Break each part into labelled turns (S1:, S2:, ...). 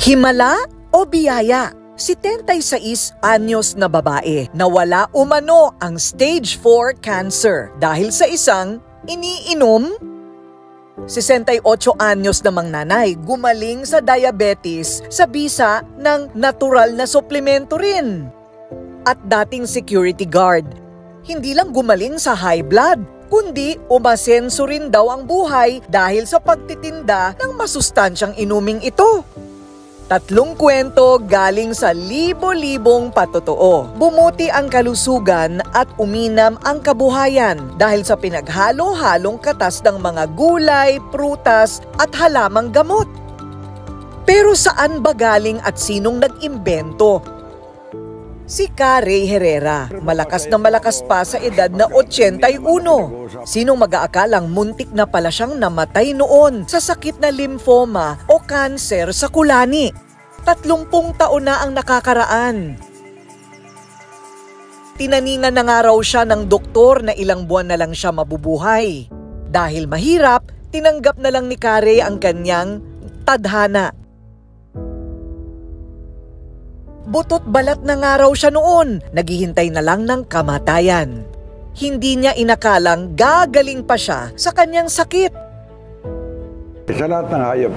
S1: Himala o biyaya? 76 anyos na babae na wala umano ang stage 4 cancer dahil sa isang iniinom. 68 anyos namang nanay gumaling sa diabetes sa bisa ng natural na suplemento rin. At dating security guard, hindi lang gumaling sa high blood, kundi umasenso rin daw ang buhay dahil sa pagtitinda ng masustansyang inuming ito. 3 kwento galing sa libo-libong patotoo. Bumuti ang kalusugan at uminam ang kabuhayan dahil sa pinaghalo-halong katas ng mga gulay, prutas at halamang gamot. Pero saan ba galing at sinong nag-imbento? Si Carey Herrera, malakas na malakas pa sa edad na 81. Sinong mag-aakalang muntik na pala siyang namatay noon sa sakit na lymphoma o kanser sa kulani. 30 taon na ang nakakaraan. Tinaningan na nga raw siya ng doktor na ilang buwan na lang siya mabubuhay. Dahil mahirap, tinanggap na lang ni Carey ang kanyang tadhana. Butot balat na nga raw siya noon, naghihintay na lang ng kamatayan. Hindi niya inakalang gagaling pa siya sa kanyang sakit.
S2: Sa lahat ng hayop,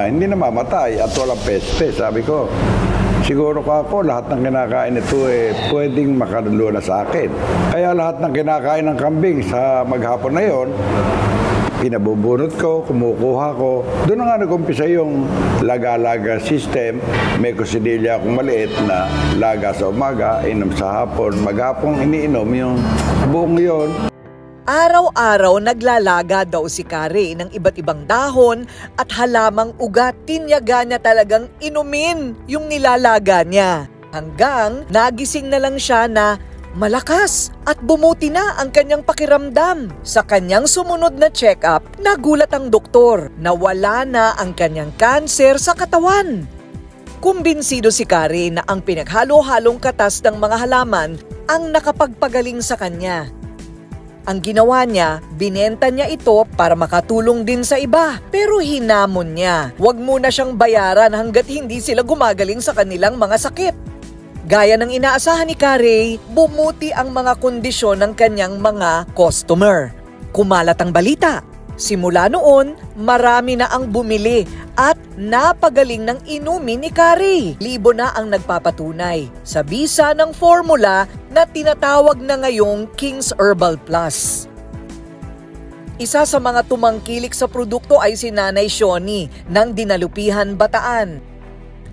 S2: hindi na mamatay at walang peste. Sabi ko, siguro ako lahat ng kinakain ito pwedeng makaluluna sa akin. Kaya lahat ng kinakain ng kambing sa maghapon na yon, pinabubunot ko, kumukuha ko. Doon na nga nag-umpisa yung laga-laga system. May kusidilya akong maliit na laga sa umaga, inom sa hapon. Maghapong iniinom yung buong yon.
S1: Araw-araw naglalaga daw si Carey ng iba't ibang dahon at halamang ugat. Tinyaga niya talagang inumin yung nilalaga niya. Hanggang nagising na lang siya na malakas at bumuti na ang kanyang pakiramdam. Sa kanyang sumunod na check-up, nagulat ang doktor na wala na ang kanyang kanser sa katawan. Kumbinsido si Carey na ang pinaghalo-halong katas ng mga halaman ang nakapagpagaling sa kanya. Ang ginawa niya, binenta niya ito para makatulong din sa iba. Pero hinamon niya, huwag muna siyang bayaran hanggat hindi sila gumagaling sa kanilang mga sakit. Gaya ng inaasahan ni Carey, bumuti ang mga kondisyon ng kanyang mga customer. Kumalat ang balita. Simula noon, marami na ang bumili at napagaling ng inumin ni Carey. Libo na ang nagpapatunay sa bisa ng formula na tinatawag na ngayong King's Herbal Plus. Isa sa mga tumangkilik sa produkto ay si Nanay Shoni ng Dinalupihan, Bataan.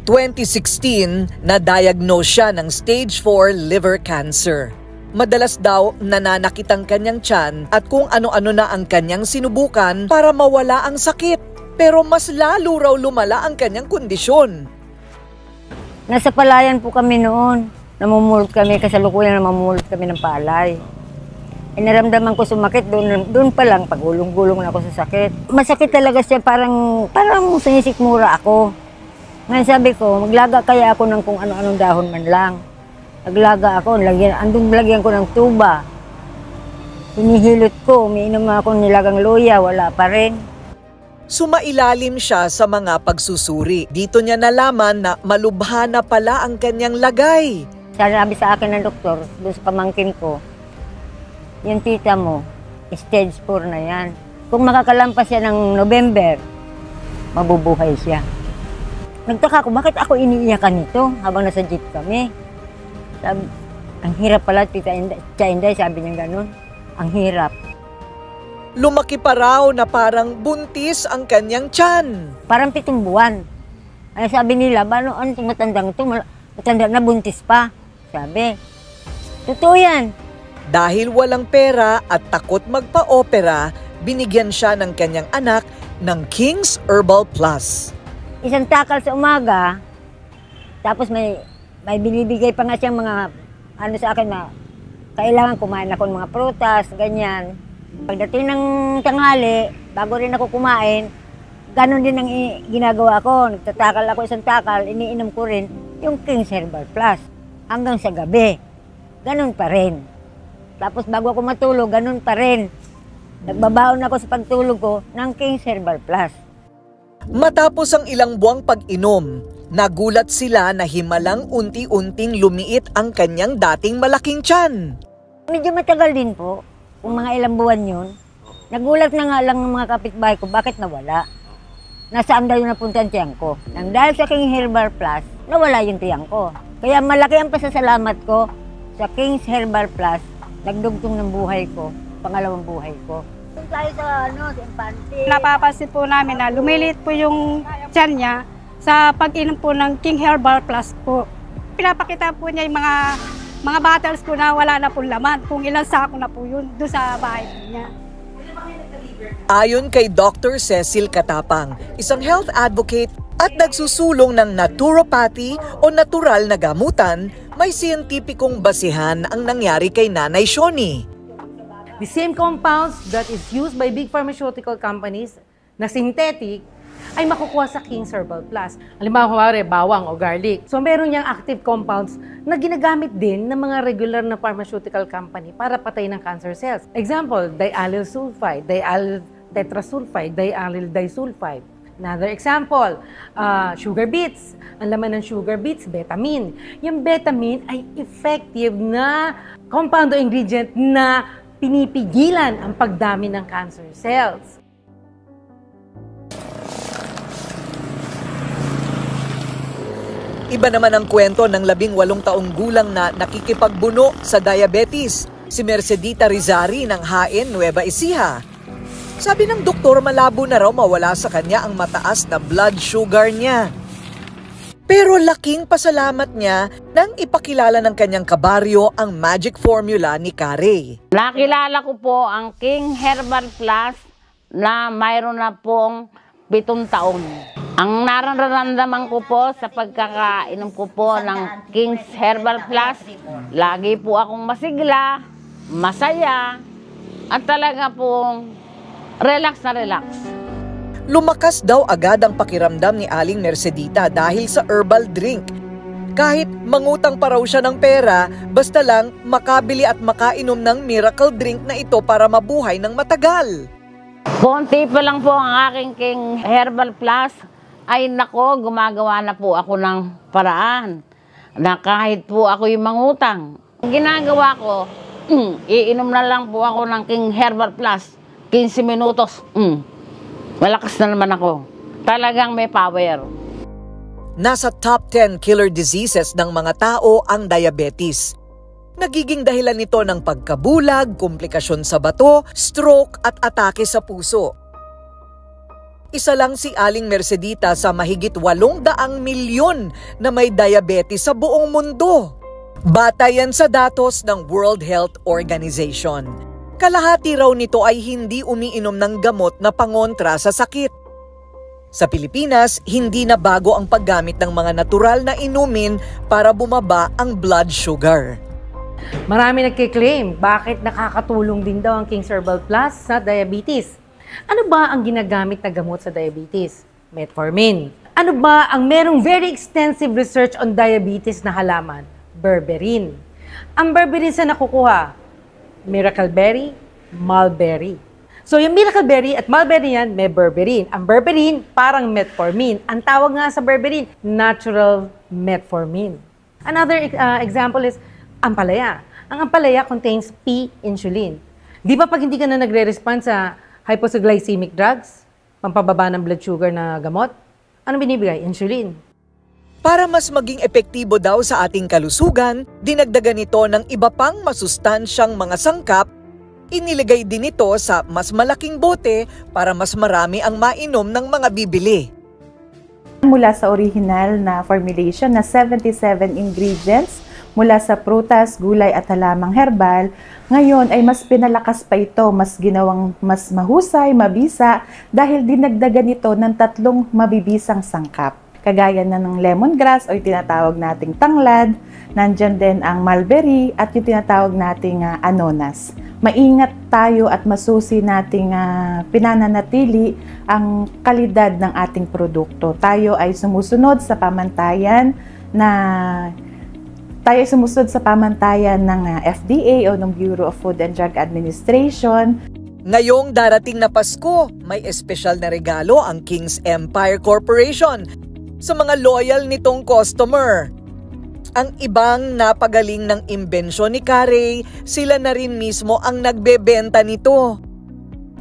S1: 2016, na-diagnose siya ng stage 4 liver cancer. Madalas daw nananakit ang kanyang tiyan at kung ano-ano na ang kanyang sinubukan para mawala ang sakit. Pero mas lalo raw lumala ang kanyang kondisyon.
S3: Nasa palayan po kami noon. Namumulot kami, kasalukuyan namumulot kami ng palay. Naramdaman ko sumakit, doon pa lang pagulong-gulong na ako sa sakit. Masakit talaga siya, parang sinisikmura ako. Ngayon sabi ko, maglaga kaya ako ng kung ano-anong dahon man lang. Naglaga ako, lagyan ko ng tuba. Hinihilot ko, umiinom ako nilagang luya, wala pa rin.
S1: Sumailalim siya sa mga pagsusuri. Dito niya nalaman na malubha na pala ang kanyang lagay.
S3: Sabi sa akin ng doktor, doon sa pamangkin ko, yung tita mo, stage 4 na yan. Kung makakalampas siya ng November, mabubuhay siya. Nagtaka ko, bakit ako iniiyakan nito habang nasa jeep kami? Sabi, ang hirap pala, Tita Inday, sabi niya gano'n. Ang hirap.
S1: Lumaki pa raw na parang buntis ang kanyang tiyan.
S3: Parang 7 buwan. Ay sabi nila, ano tumatandang ito? Matanda na, buntis pa. Sabi, totoo yan.
S1: Dahil walang pera at takot magpa-opera, binigyan siya ng kanyang anak ng King's Herbal Plus.
S3: Isang takal sa umaga, tapos may binibigay pa nga siyang mga sa akin na kailangan kumain ako ng mga prutas, ganyan. Pagdating ng tanghali, bago rin ako kumain, ganon din ang ginagawa ko. Nagtatakal ako isang takal, iniinom ko rin yung King's Herbal Plus. Hanggang sa gabi, ganon pa rin. Tapos bago ako matulog, ganon pa rin. Nagbabaon ako sa pagtulog ko ng King's Herbal Plus.
S1: Matapos ang ilang buwang pag-inom, nagulat sila na himalang unti-unting lumiit ang kanyang dating malaking tiyan.
S3: Medyo matagal din po, kung mga ilang buwan yun. Nagulat na nga lang ng mga kapitbahay ko, bakit nawala? Nasaan daw yung napunta ang tiyan ko? Nang dahil sa King Herbal Plus, nawala yung tiyan ko. Kaya malaki ang pasasalamat ko sa King's Herbal Plus, nagdugtong ng buhay ko, pangalawang buhay ko. Kung tayo sa sa Infante.
S4: Napapansin po namin na lumiliit po yung tiyan niya sa pag-inom po ng King Herbal Plus po. Pinapakita po niya yung mga bottles po na wala na po laman, kung ilang sako na po yun doon sa bahay niya.
S1: Ayon kay Dr. Cecil Katapang, isang health advocate at nagsusulong ng naturopathy o natural na gamutan, may siyentipikong basihan ang nangyari kay Nanay Shoni.
S5: The same compounds that is used by big pharmaceutical companies na synthetic ay makukuha sa King's Herbal Plus. Halimbawa, bawang o garlic. So, meron niyang active compounds na ginagamit din ng mga regular na pharmaceutical company para patay ng cancer cells. Example, diallyl sulfide, diallyl tetrasulfide, diallyl disulfide. Another example, sugar beets. Ang laman ng sugar beets, betamine. Yung betamine ay effective na compound o ingredient na pinipigilan ang pagdami ng cancer cells.
S1: Iba naman ang kwento ng 18 taong gulang na nakikipagbuno sa diabetes, si Mercedita Rizari ng Hain, Nueva Ecija. Sabi ng doktor, malabo na raw mawala sa kanya ang mataas na blood sugar niya. Pero laking pasalamat niya nang ipakilala ng kanyang kabaryo ang magic formula ni Kare.
S6: Nakilala ko po ang King Herbal Plus na mayroon na pong 7 taon. Ang nararamdaman ko po sa pagkakainom ko po ng King's Herbal Plus, lagi po akong masigla, masaya, at talaga pong relax na relax.
S1: Lumakas daw agad ang pakiramdam ni Aling Mercedita dahil sa herbal drink. Kahit mangutang pa raw siya ng pera, basta lang makabili at makainom ng miracle drink na ito para mabuhay ng matagal.
S6: Konti pa lang po ang aking King Herbal Plus, ay nako, gumagawa na po ako ng paraan na kahit po ako yung mangutang. Ang ginagawa ko, iinom na lang po ako ng King Herbal Plus, 15 minutos. Malakas na naman ako. Talagang may power.
S1: Nasa top 10 killer diseases ng mga tao ang diabetes. Nagiging dahilan nito ng pagkabulag, komplikasyon sa bato, stroke at atake sa puso. Isa lang si Aling Mercedita sa mahigit 800 milyon na may diabetes sa buong mundo. Batayan sa datos ng World Health Organization. Kalahati raw nito ay hindi umiinom ng gamot na pangontra sa sakit. Sa Pilipinas, hindi na bago ang paggamit ng mga natural na inumin para bumaba ang blood sugar.
S5: Marami nagkiklaim bakit nakakatulong din daw ang King's Herbal Plus sa diabetes. Ano ba ang ginagamit na gamot sa diabetes? Metformin. Ano ba ang merong very extensive research on diabetes na halaman? Berberin. Ang berberin sa nakukuha, miracle berry, mulberry. So yung miracle berry at mulberry yan, may berberin. Ang berberin, parang metformin. Ang tawag nga sa berberin, natural metformin. Another example is ampalaya. Ang ampalaya contains P-insulin. Di ba pag hindi ka na nagre-respond sa hypoglycemic drugs, pampababa ng blood sugar na gamot, ano binibigay? Insulin.
S1: Para mas maging epektibo daw sa ating kalusugan, dinagdagan nito ng iba pang masustansyang mga sangkap. Iniligay din ito sa mas malaking bote para mas marami ang mainom ng mga bibili.
S7: Mula sa original na formulation na 77 ingredients mula sa prutas, gulay at halamang herbal, ngayon ay mas pinalakas pa ito, mas ginawang mas mahusay, mabisa dahil dinagdagan ito ng 3 mabibisang sangkap. Kagaya na ng lemongrass o yung tinatawag nating tanglad, nandyan din ang mulberry at yung tinatawag nating anonas. Maingat tayo at masusi nating pinananatili ang kalidad ng ating produkto. Tayo ay sumusunod sa pamantayan ng FDA o ng Bureau of Food and Drug Administration.
S1: Ngayong darating na Pasko, may espesyal na regalo ang King's Empire Corporation sa mga loyal nitong customer. Ang ibang napagaling ng imbensyon ni Carey, sila na rin mismo ang nagbebenta nito.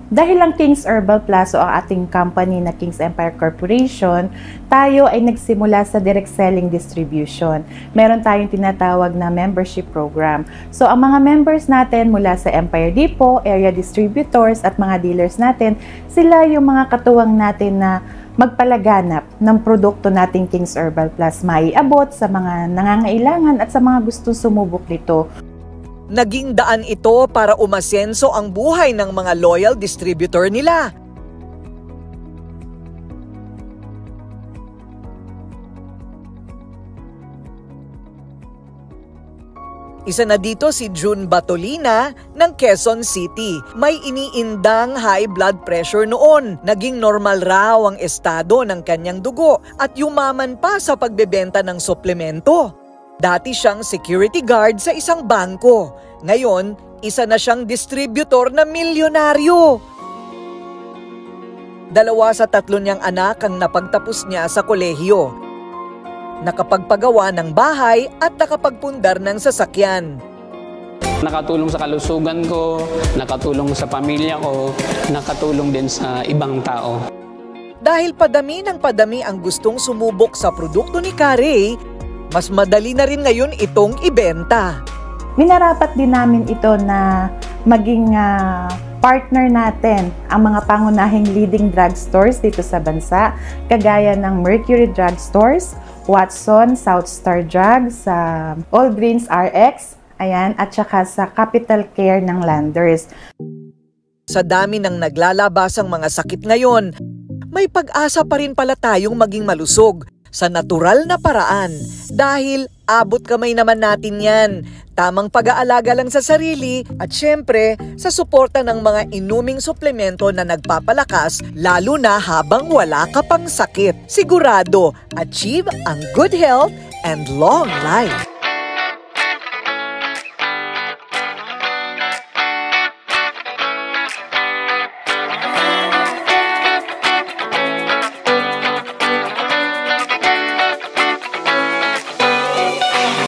S7: Dahil ang King's Herbal Plus o ang ating company na King's Empire Corporation, tayo ay nagsimula sa direct selling distribution. Meron tayong tinatawag na membership program. So ang mga members natin mula sa Empire Depot, area distributors at mga dealers natin, sila yung mga katuwang natin na magpalaganap ng produkto nating King's Herbal Plus, maiabot sa mga nangangailangan at sa mga gustong sumubok nito.
S1: Naging daan ito para umasenso ang buhay ng mga loyal distributor nila. Isa na dito si June Batolina ng Quezon City. May iniindang high blood pressure noon. Naging normal raw ang estado ng kanyang dugo at yumaman pa sa pagbebenta ng suplemento. Dati siyang security guard sa isang bangko. Ngayon, isa na siyang distributor na milyonaryo. 2 sa 3 niyang anak ang napagtapos niya sa kolehiyo. Nakapagpagawa ng bahay at nakapagpundar ng sasakyan.
S8: Nakatulong sa kalusugan ko, nakatulong sa pamilya ko, nakatulong din sa ibang tao.
S1: Dahil padami ng padami ang gustong sumubok sa produkto ni Carey, mas madali na rin ngayon itong ibenta.
S7: Minarapat din namin ito na maging partner natin ang mga pangunahing leading drugstores dito sa bansa, kagaya ng Mercury Drugstores, Watson, South Star Drugs, Allgreens RX, ayan, at saka sa Capital Care ng Landers.
S1: Sa dami ng naglalabasang mga sakit ngayon, may pag-asa pa rin pala tayong maging malusog sa natural na paraan dahil abot kamay naman natin yan. Tamang pag-aalaga lang sa sarili at syempre sa suporta ng mga inuming suplemento na nagpapalakas lalo na habang wala ka pang sakit. Sigurado, achieve ang good health and long life.